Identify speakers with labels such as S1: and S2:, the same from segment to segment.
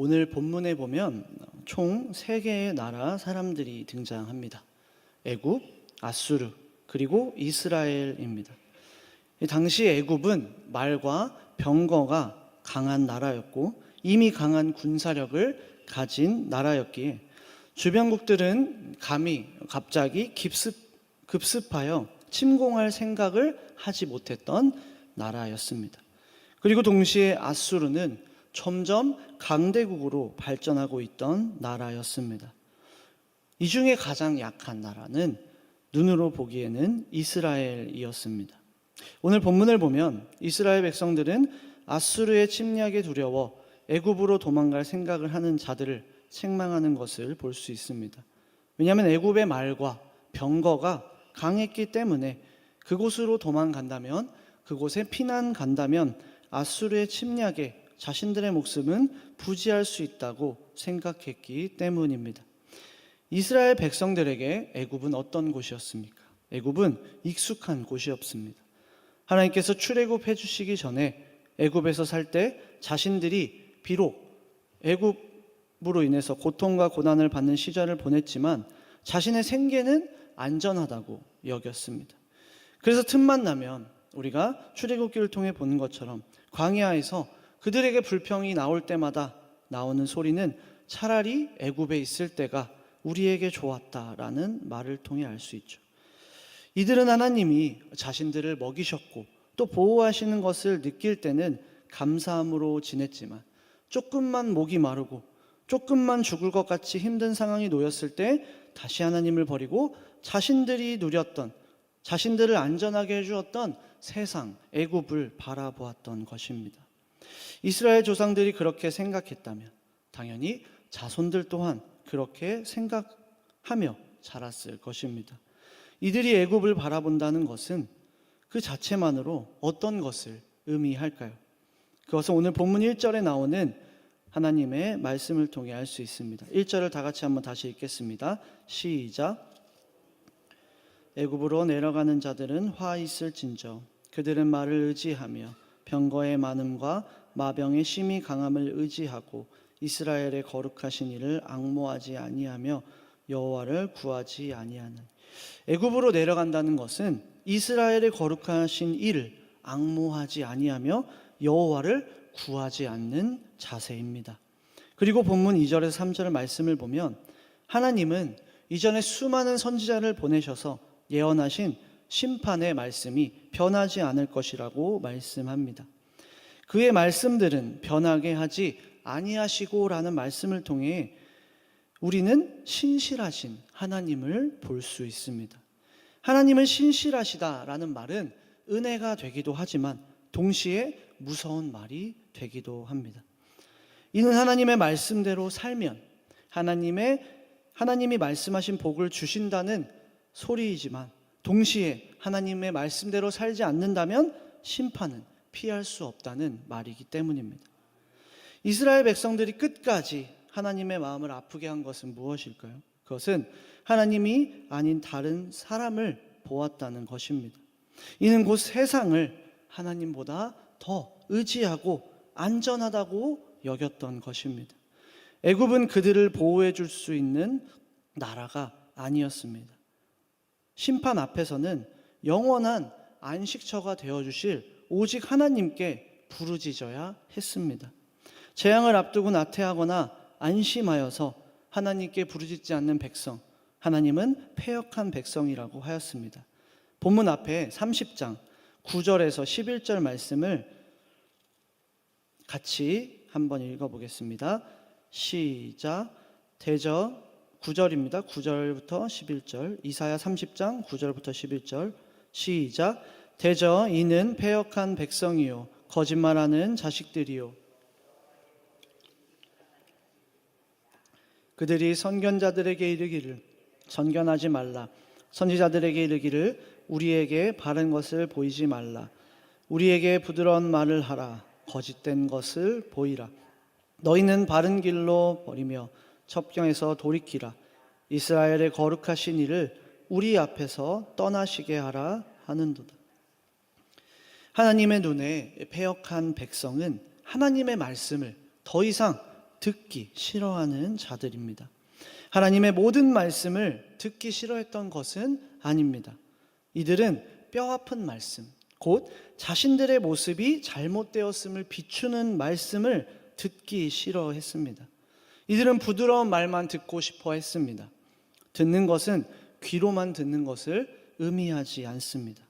S1: 오늘 본문에 보면 총 3개의 나라 사람들이 등장합니다. 애굽, 아수르, 그리고 이스라엘입니다. 당시 애굽은 말과 병거가 강한 나라였고 이미 강한 군사력을 가진 나라였기에 주변국들은 갑자기 급습하여 침공할 생각을 하지 못했던 나라였습니다. 그리고 동시에 아수르는 점점 강대국으로 발전하고 있던 나라였습니다. 이 중에 가장 약한 나라는 눈으로 보기에는 이스라엘이었습니다. 오늘 본문을 보면 이스라엘 백성들은 아수르의 침략에 두려워 애굽으로 도망갈 생각을 하는 자들을 책망하는 것을 볼 수 있습니다. 왜냐하면 애굽의 말과 병거가 강했기 때문에 그곳으로 도망간다면, 그곳에 피난 간다면 아수르의 침략에 자신들의 목숨은 부지할 수 있다고 생각했기 때문입니다. 이스라엘 백성들에게 애굽은 어떤 곳이었습니까? 애굽은 익숙한 곳이었습니다. 하나님께서 출애굽해 주시기 전에 애굽에서 살 때 자신들이 비록 애굽으로 인해서 고통과 고난을 받는 시절을 보냈지만 자신의 생계는 안전하다고 여겼습니다. 그래서 틈만 나면 우리가 출애굽기를 통해 보는 것처럼 광야에서 그들에게 불평이 나올 때마다 나오는 소리는 차라리 애굽에 있을 때가 우리에게 좋았다라는 말을 통해 알 수 있죠. 이들은 하나님이 자신들을 먹이셨고 또 보호하시는 것을 느낄 때는 감사함으로 지냈지만 조금만 목이 마르고 조금만 죽을 것 같이 힘든 상황이 놓였을 때 다시 하나님을 버리고 자신들이 누렸던, 자신들을 안전하게 해주었던 세상, 애굽을 바라보았던 것입니다. 이스라엘 조상들이 그렇게 생각했다면 당연히 자손들 또한 그렇게 생각하며 자랐을 것입니다. 이들이 애굽을 바라본다는 것은 그 자체만으로 어떤 것을 의미할까요? 그것은 오늘 본문 1절에 나오는 하나님의 말씀을 통해 알 수 있습니다. 1절을 다 같이 한번 다시 읽겠습니다. 시작. 애굽으로 내려가는 자들은 화 있을진저 그들은 말을 의지하며 병거의 많음과 마병의 심히 강함을 의지하고 이스라엘의 거룩하신 이를 앙모하지 아니하며 여호와를 구하지 아니하는. 애굽으로 내려간다는 것은 이스라엘의 거룩하신 이를 앙모하지 아니하며 여호와를 구하지 않는 자세입니다. 그리고 본문 2절에서 3절의 말씀을 보면 하나님은 이전에 수많은 선지자를 보내셔서 예언하신 심판의 말씀이 변하지 않을 것이라고 말씀합니다. 그의 말씀들은 변하게 하지 아니하시고라는 말씀을 통해 우리는 신실하신 하나님을 볼 수 있습니다. 하나님은 신실하시다라는 말은 은혜가 되기도 하지만 동시에 무서운 말이 되기도 합니다. 이는 하나님의 말씀대로 살면 하나님이 말씀하신 복을 주신다는 소리이지만 동시에 하나님의 말씀대로 살지 않는다면 심판은 피할 수 없다는 말이기 때문입니다. 이스라엘 백성들이 끝까지 하나님의 마음을 아프게 한 것은 무엇일까요? 그것은 하나님이 아닌 다른 사람을 보았다는 것입니다. 이는 곧 세상을 하나님보다 더 의지하고 안전하다고 여겼던 것입니다. 애굽은 그들을 보호해 줄 수 있는 나라가 아니었습니다. 심판 앞에서는 영원한 안식처가 되어주실 오직 하나님께 부르짖어야 했습니다. 재앙을 앞두고 나태하거나 안심하여서 하나님께 부르짖지 않는 백성, 하나님은 패역한 백성이라고 하였습니다. 본문 앞에 30장 9절에서 11절 말씀을 같이 한번 읽어보겠습니다. 시작. 대저 9절입니다. 9절부터 11절. 이사야 30장 9절부터 11절. 시작. 대저 이는 패역한 백성이요 거짓말하는 자식들이요 그들이 선견자들에게 이르기를 선견하지 말라. 선지자들에게 이르기를 우리에게 바른 것을 보이지 말라. 우리에게 부드러운 말을 하라. 거짓된 것을 보이라. 너희는 바른 길로 버리며 첩경에서 돌이키라. 이스라엘의 거룩하신 이를 우리 앞에서 떠나시게 하라 하는도다. 하나님의 눈에 패역한 백성은 하나님의 말씀을 더 이상 듣기 싫어하는 자들입니다. 하나님의 모든 말씀을 듣기 싫어했던 것은 아닙니다. 이들은 뼈아픈 말씀, 곧 자신들의 모습이 잘못되었음을 비추는 말씀을 듣기 싫어했습니다. 이들은 부드러운 말만 듣고 싶어 했습니다. 듣는 것은 귀로만 듣는 것을 의미하지 않습니다.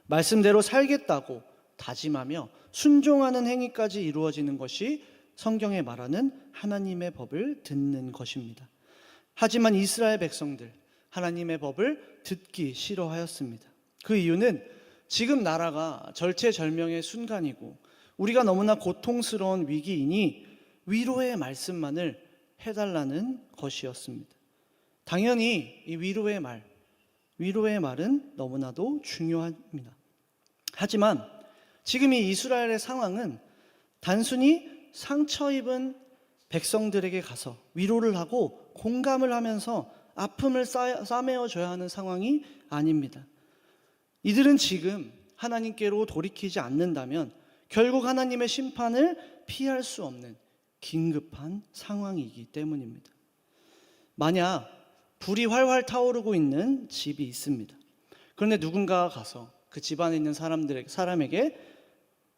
S1: 말씀대로 살겠다고 다짐하며 순종하는 행위까지 이루어지는 것이 성경에 말하는 하나님의 법을 듣는 것입니다. 하지만 이스라엘 백성들, 하나님의 법을 듣기 싫어하였습니다. 그 이유는 지금 나라가 절체절명의 순간이고 우리가 너무나 고통스러운 위기이니 위로의 말씀만을 해달라는 것이었습니다. 당연히 이 위로의 말은 너무나도 중요합니다. 하지만 지금 이 이스라엘의 상황은 단순히 상처 입은 백성들에게 가서 위로를 하고 공감을 하면서 아픔을 싸매어줘야 하는 상황이 아닙니다. 이들은 지금 하나님께로 돌이키지 않는다면 결국 하나님의 심판을 피할 수 없는 긴급한 상황이기 때문입니다. 만약 불이 활활 타오르고 있는 집이 있습니다. 그런데 누군가가 가서 그 집안에 있는 사람에게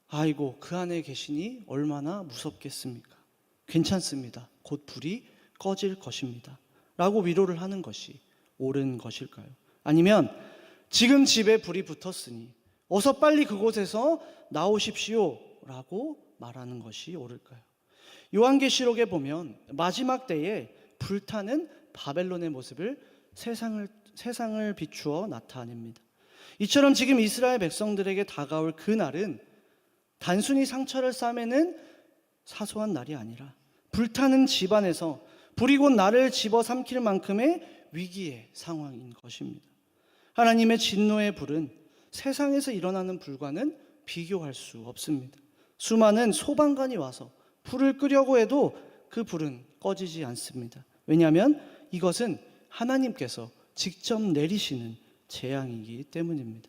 S1: 아이고 그 안에 계시니 얼마나 무섭겠습니까? 괜찮습니다. 곧 불이 꺼질 것입니다. 라고 위로를 하는 것이 옳은 것일까요? 아니면 지금 집에 불이 붙었으니 어서 빨리 그곳에서 나오십시오 라고 말하는 것이 옳을까요? 요한계시록에 보면 마지막 때에 불타는 바벨론의 모습을 세상을 비추어 나타냅니다. 이처럼 지금 이스라엘 백성들에게 다가올 그 날은 단순히 상처를 싸매는 사소한 날이 아니라 불타는 집안에서 불이 곧 나를 집어삼킬 만큼의 위기의 상황인 것입니다. 하나님의 진노의 불은 세상에서 일어나는 불과는 비교할 수 없습니다. 수많은 소방관이 와서 불을 끄려고 해도 그 불은 꺼지지 않습니다. 왜냐하면 이것은 하나님께서 직접 내리시는 재앙이기 때문입니다.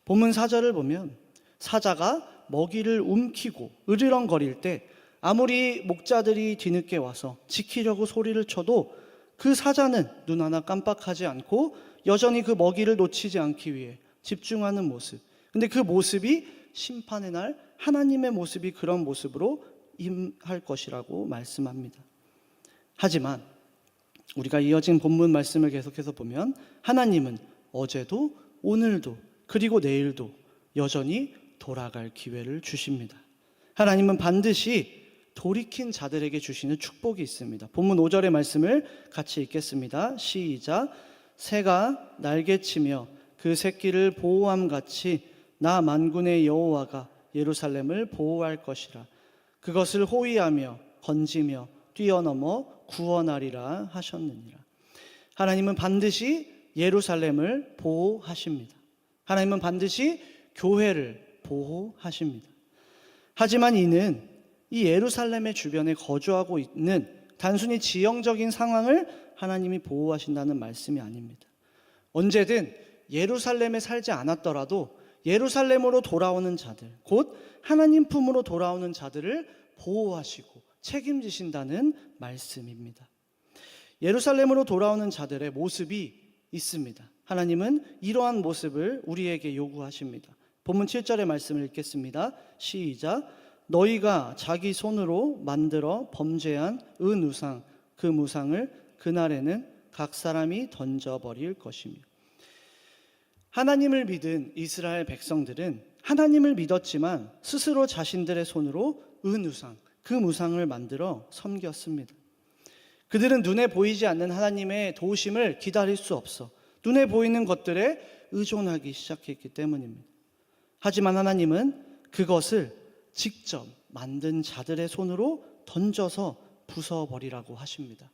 S1: 본문 4절을 보면 사자가 먹이를 움키고 으르렁거릴 때 아무리 목자들이 뒤늦게 와서 지키려고 소리를 쳐도 그 사자는 눈 하나 깜빡하지 않고 여전히 그 먹이를 놓치지 않기 위해 집중하는 모습. 근데 그 모습이 심판의 날 하나님의 모습이 그런 모습으로 임할 것이라고 말씀합니다. 하지만 우리가 이어진 본문 말씀을 계속해서 보면 하나님은 어제도 오늘도 그리고 내일도 여전히 돌아갈 기회를 주십니다. 하나님은 반드시 돌이킨 자들에게 주시는 축복이 있습니다. 본문 5절의 말씀을 같이 읽겠습니다. 시작. 새가 날개치며 그 새끼를 보호함같이 나 만군의 여호와가 예루살렘을 보호할 것이라. 그것을 호위하며 건지며 뛰어넘어 구원하리라 하셨느니라. 하나님은 반드시 예루살렘을 보호하십니다. 하나님은 반드시 교회를 보호하십니다. 하지만 이는 이 예루살렘의 주변에 거주하고 있는 단순히 지형적인 상황을 하나님이 보호하신다는 말씀이 아닙니다. 언제든 예루살렘에 살지 않았더라도 예루살렘으로 돌아오는 자들, 곧 하나님 품으로 돌아오는 자들을 보호하시고 책임지신다는 말씀입니다. 예루살렘으로 돌아오는 자들의 모습이 있습니다. 하나님은 이러한 모습을 우리에게 요구하십니다. 본문 7절의 말씀을 읽겠습니다. 시작. 너희가 자기 손으로 만들어 범죄한 은우상 그 무상을 그날에는 각 사람이 던져버릴 것이며. 하나님을 믿은 이스라엘 백성들은 하나님을 믿었지만 스스로 자신들의 손으로 은우상 그 무상을 만들어 섬겼습니다. 그들은 눈에 보이지 않는 하나님의 도우심을 기다릴 수 없어 눈에 보이는 것들에 의존하기 시작했기 때문입니다. 하지만 하나님은 그것을 직접 만든 자들의 손으로 던져서 부숴버리라고 하십니다.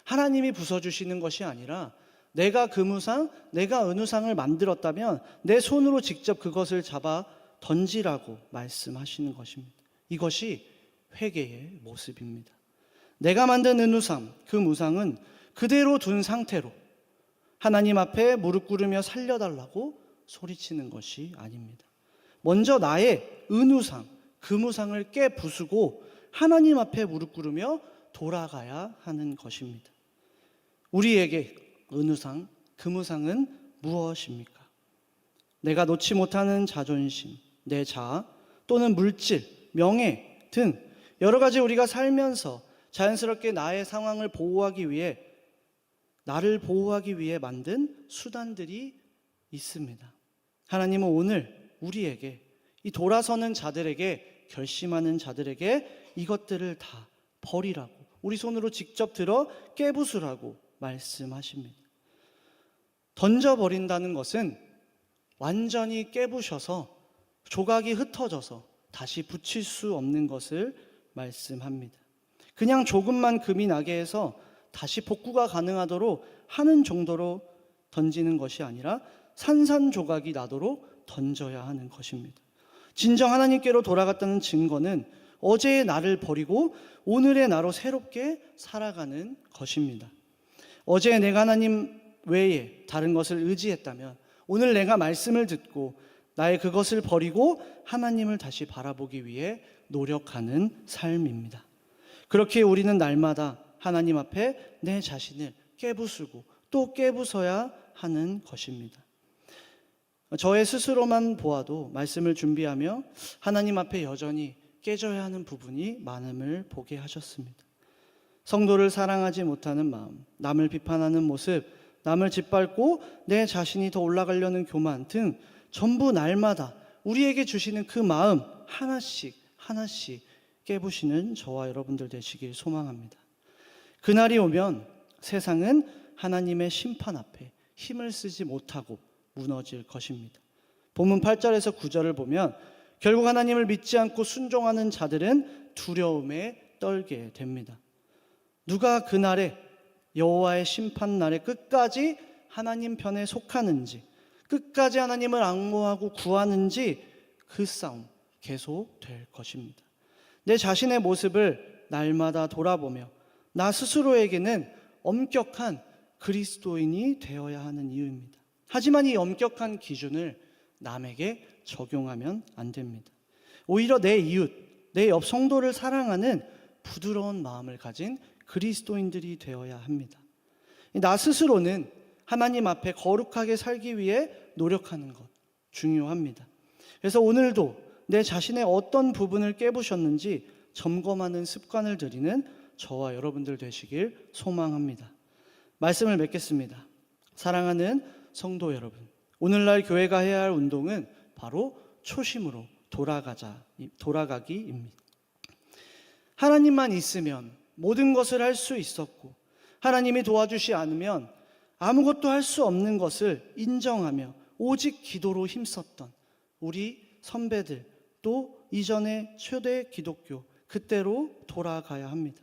S1: 하나님이 부숴주시는 것이 아니라 내가 금우상, 내가 은우상을 만들었다면 내 손으로 직접 그것을 잡아 던지라고 말씀하시는 것입니다. 이것이 회개의 모습입니다. 내가 만든 은우상, 그 무상은 그대로 둔 상태로 하나님 앞에 무릎 꿇으며 살려달라고 소리치는 것이 아닙니다. 먼저 나의 은우상, 그 무상을 깨부수고 하나님 앞에 무릎 꿇으며 돌아가야 하는 것입니다. 우리에게 은우상, 금우상은 무엇입니까? 내가 놓지 못하는 자존심, 내 자아 또는 물질, 명예 등 여러 가지 우리가 살면서 자연스럽게 나의 상황을 보호하기 위해, 나를 보호하기 위해 만든 수단들이 있습니다. 하나님은 오늘 우리에게, 이 돌아서는 자들에게, 결심하는 자들에게 이것들을 다 버리라고, 우리 손으로 직접 들어 깨부수라고 말씀하십니다. 던져버린다는 것은 완전히 깨부셔서 조각이 흩어져서 다시 붙일 수 없는 것을 말씀합니다. 그냥 조금만 금이 나게 해서 다시 복구가 가능하도록 하는 정도로 던지는 것이 아니라 산산조각이 나도록 던져야 하는 것입니다. 진정 하나님께로 돌아갔다는 증거는 어제의 나를 버리고 오늘의 나로 새롭게 살아가는 것입니다. 어제 내가 하나님 외에 다른 것을 의지했다면 오늘 내가 말씀을 듣고 나의 그것을 버리고 하나님을 다시 바라보기 위해 노력하는 삶입니다. 그렇게 우리는 날마다 하나님 앞에 내 자신을 깨부수고 또 깨부숴야 하는 것입니다. 저의 스스로만 보아도 말씀을 준비하며 하나님 앞에 여전히 깨져야 하는 부분이 많음을 보게 하셨습니다. 성도를 사랑하지 못하는 마음, 남을 비판하는 모습, 남을 짓밟고 내 자신이 더 올라가려는 교만 등 전부 날마다 우리에게 주시는 그 마음 하나씩 하나씩 깨부시는 저와 여러분들 되시길 소망합니다. 그날이 오면 세상은 하나님의 심판 앞에 힘을 쓰지 못하고 무너질 것입니다. 본문 8절에서 9절을 보면 결국 하나님을 믿지 않고 순종하는 자들은 두려움에 떨게 됩니다. 누가 그날에, 여호와의 심판 날에 끝까지 하나님 편에 속하는지, 끝까지 하나님을 앙모하고 구하는지, 그 싸움 계속될 것입니다. 내 자신의 모습을 날마다 돌아보며 나 스스로에게는 엄격한 그리스도인이 되어야 하는 이유입니다. 하지만 이 엄격한 기준을 남에게 적용하면 안 됩니다. 오히려 내 이웃, 내 옆 성도를 사랑하는 부드러운 마음을 가진 그리스도인들이 되어야 합니다. 나 스스로는 하나님 앞에 거룩하게 살기 위해 노력하는 것 중요합니다. 그래서 오늘도 내 자신의 어떤 부분을 깨부셨는지 점검하는 습관을 들이는 저와 여러분들 되시길 소망합니다. 말씀을 맺겠습니다. 사랑하는 성도 여러분, 오늘날 교회가 해야 할 운동은 바로 초심으로 돌아가기입니다. 하나님만 있으면 모든 것을 할 수 있었고, 하나님이 도와주시 않으면 아무것도 할 수 없는 것을 인정하며 오직 기도로 힘썼던 우리 선배들, 또 이전의 초대 기독교, 그때로 돌아가야 합니다.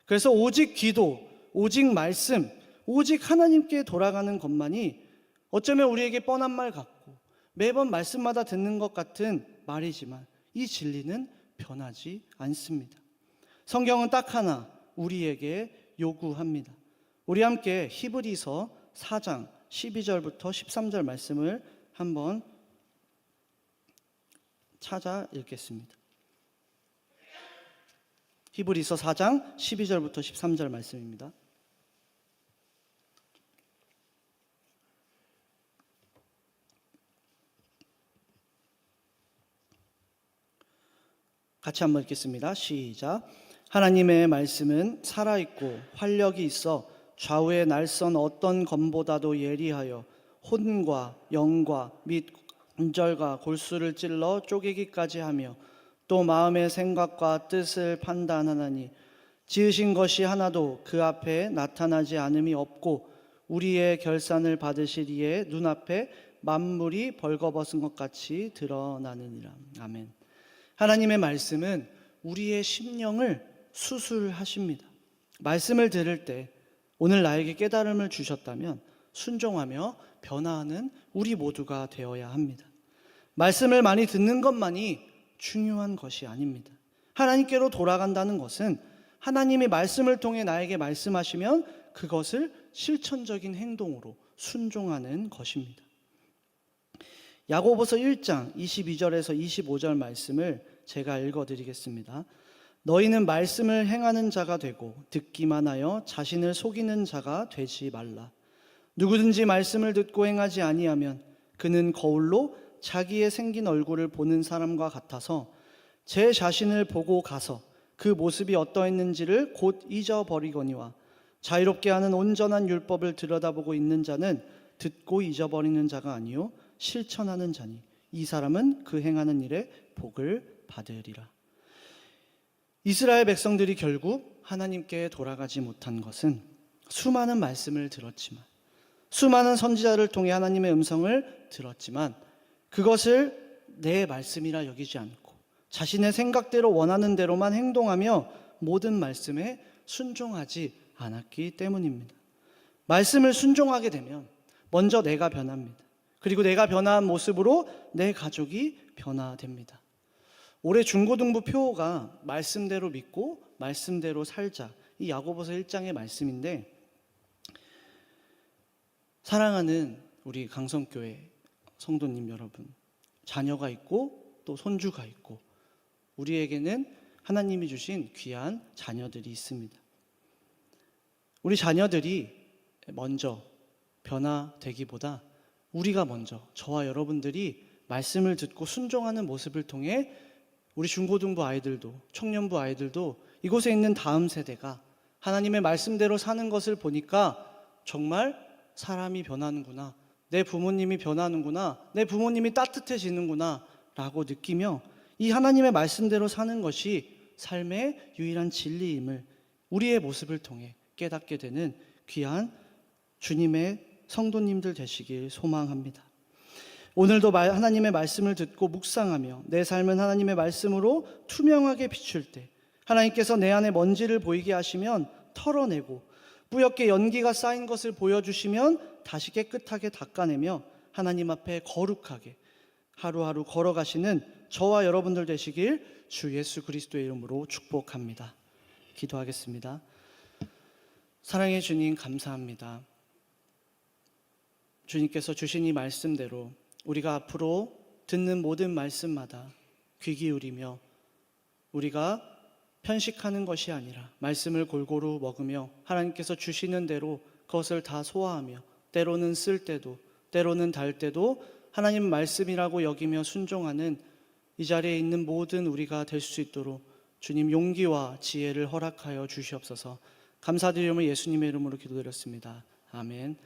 S1: 그래서 오직 기도, 오직 말씀, 오직 하나님께 돌아가는 것만이 어쩌면 우리에게 뻔한 말 같고 매번 말씀마다 듣는 것 같은 말이지만 이 진리는 변하지 않습니다. 성경은 딱 하나 우리에게 요구합니다. 우리 함께 히브리서 4장 12절부터 13절 말씀을 한번 찾아 읽겠습니다. 히브리서 4장 12절부터 13절 말씀입니다. 같이 한번 읽겠습니다. 시작. 하나님의 말씀은 살아있고 활력이 있어 좌우의 날선 어떤 검보다도 예리하여 혼과 영과 및 관절과 골수를 찔러 쪼개기까지 하며 또 마음의 생각과 뜻을 판단하나니 지으신 것이 하나도 그 앞에 나타나지 않음이 없고 우리의 결산을 받으시리에 눈앞에 만물이 벌거벗은 것 같이 드러나느니라. 아멘. 하나님의 말씀은 우리의 심령을 수술하십니다. 말씀을 들을 때 오늘 나에게 깨달음을 주셨다면 순종하며 변화하는 우리 모두가 되어야 합니다. 말씀을 많이 듣는 것만이 중요한 것이 아닙니다. 하나님께로 돌아간다는 것은 하나님이 말씀을 통해 나에게 말씀하시면 그것을 실천적인 행동으로 순종하는 것입니다. 야고보서 1장 22절에서 25절 말씀을 제가 읽어드리겠습니다. 너희는 말씀을 행하는 자가 되고 듣기만 하여 자신을 속이는 자가 되지 말라. 누구든지 말씀을 듣고 행하지 아니하면 그는 거울로 자기의 생긴 얼굴을 보는 사람과 같아서 제 자신을 보고 가서 그 모습이 어떠했는지를 곧 잊어버리거니와 자유롭게 하는 온전한 율법을 들여다보고 있는 자는 듣고 잊어버리는 자가 아니요 실천하는 자니 이 사람은 그 행하는 일에 복을 받으리라. 이스라엘 백성들이 결국 하나님께 돌아가지 못한 것은 수많은 말씀을 들었지만, 수많은 선지자를 통해 하나님의 음성을 들었지만 그것을 내 말씀이라 여기지 않고 자신의 생각대로 원하는 대로만 행동하며 모든 말씀에 순종하지 않았기 때문입니다. 말씀을 순종하게 되면 먼저 내가 변합니다. 그리고 내가 변화한 모습으로 내 가족이 변화됩니다. 올해 중고등부 표어가 말씀대로 믿고 말씀대로 살자, 이 야고보서 1장의 말씀인데, 사랑하는 우리 강성교회 성도님 여러분, 자녀가 있고 또 손주가 있고 우리에게는 하나님이 주신 귀한 자녀들이 있습니다. 우리 자녀들이 먼저 변화되기보다 우리가 먼저, 저와 여러분들이 말씀을 듣고 순종하는 모습을 통해 우리 중고등부 아이들도, 청년부 아이들도, 이곳에 있는 다음 세대가 하나님의 말씀대로 사는 것을 보니까 정말 사람이 변하는구나, 내 부모님이 변하는구나, 내 부모님이 따뜻해지는구나 라고 느끼며 이 하나님의 말씀대로 사는 것이 삶의 유일한 진리임을 우리의 모습을 통해 깨닫게 되는 귀한 주님의 성도님들 되시길 소망합니다. 오늘도 하나님의 말씀을 듣고 묵상하며 내 삶은 하나님의 말씀으로 투명하게 비출 때 하나님께서 내 안에 먼지를 보이게 하시면 털어내고 뿌옇게 연기가 쌓인 것을 보여주시면 다시 깨끗하게 닦아내며 하나님 앞에 거룩하게 하루하루 걸어가시는 저와 여러분들 되시길 주 예수 그리스도의 이름으로 축복합니다. 기도하겠습니다. 사랑의 주님, 감사합니다. 주님께서 주신 이 말씀대로 우리가 앞으로 듣는 모든 말씀마다 귀 기울이며 우리가 편식하는 것이 아니라 말씀을 골고루 먹으며 하나님께서 주시는 대로 그것을 다 소화하며 때로는 쓸 때도 때로는 달 때도 하나님 말씀이라고 여기며 순종하는 이 자리에 있는 모든 우리가 될 수 있도록 주님 용기와 지혜를 허락하여 주시옵소서. 감사드리며 예수님의 이름으로 기도드렸습니다. 아멘.